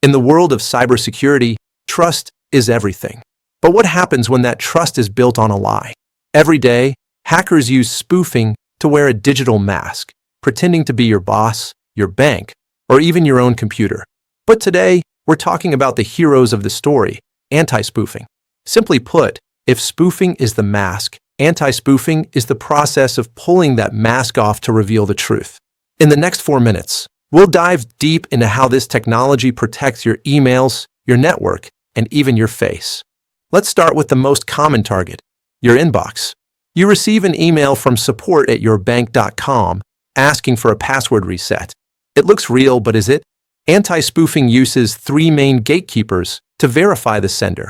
In the world of cybersecurity, trust is everything. But what happens when that trust is built on a lie? Every day, hackers use spoofing to wear a digital mask, pretending to be your boss, your bank, or even your own computer. But today, we're talking about the heroes of the story, anti-spoofing. Simply put, if spoofing is the mask, anti-spoofing is the process of pulling that mask off to reveal the truth. In the next 4 minutes, we'll dive deep into how this technology protects your emails, your network, and even your face. Let's start with the most common target, your inbox. You receive an email from support@yourbank.com asking for a password reset. It looks real, but is it? Anti-spoofing uses 3 main gatekeepers to verify the sender.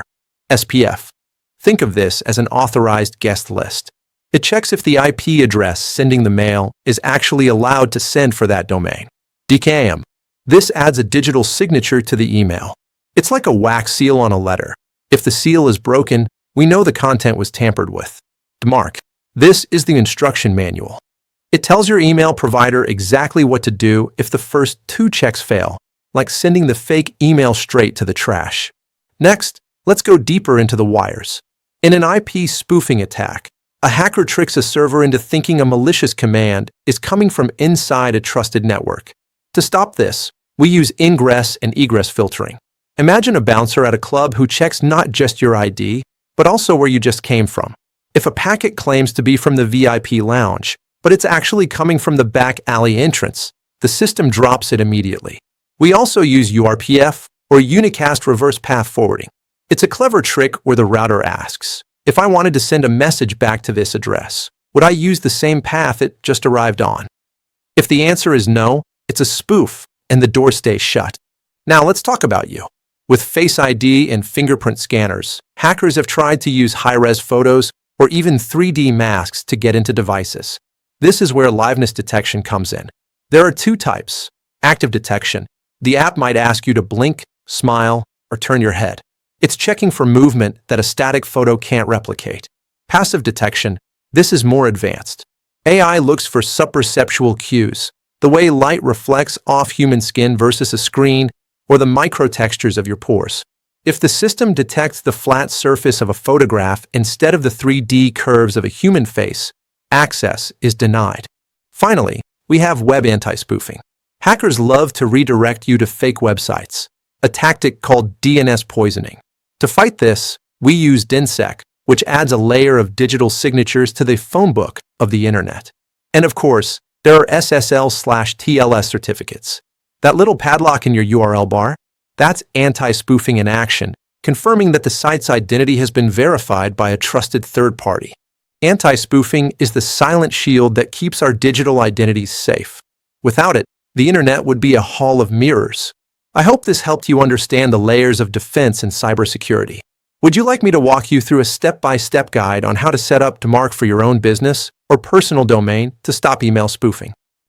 SPF. Think of this as an authorized guest list. It checks if the IP address sending the mail is actually allowed to send for that domain. DKIM. This adds a digital signature to the email. It's like a wax seal on a letter. If the seal is broken, we know the content was tampered with. DMARC. This is the instruction manual. It tells your email provider exactly what to do if the first 2 checks fail, like sending the fake email straight to the trash. Next, let's go deeper into the wires. In an IP spoofing attack, a hacker tricks a server into thinking a malicious command is coming from inside a trusted network. To stop this, we use ingress and egress filtering. Imagine a bouncer at a club who checks not just your ID, but also where you just came from. If a packet claims to be from the VIP lounge, but it's actually coming from the back alley entrance, the system drops it immediately. We also use URPF, or unicast reverse path forwarding. It's a clever trick where the router asks, if I wanted to send a message back to this address, would I use the same path it just arrived on? If the answer is no, it's a spoof, and the door stays shut. Now let's talk about you. With Face ID and fingerprint scanners, hackers have tried to use high-res photos or even 3D masks to get into devices. This is where liveness detection comes in. There are 2 types. Active detection. The app might ask you to blink, smile, or turn your head. It's checking for movement that a static photo can't replicate. Passive detection. This is more advanced. AI looks for subperceptual cues, the way light reflects off human skin versus a screen, or the microtextures of your pores. If the system detects the flat surface of a photograph instead of the 3D curves of a human face, access is denied. Finally, we have web anti-spoofing. Hackers love to redirect you to fake websites, a tactic called DNS poisoning. To fight this, we use DNSSEC, which adds a layer of digital signatures to the phone book of the internet. And of course, there are SSL/TLS certificates. That little padlock in your URL bar? That's anti-spoofing in action, confirming that the site's identity has been verified by a trusted third party. Anti-spoofing is the silent shield that keeps our digital identities safe. Without it, the internet would be a hall of mirrors. I hope this helped you understand the layers of defense in cybersecurity. Would you like me to walk you through a step-by-step guide on how to set up DMARC for your own business or personal domain to stop email spoofing?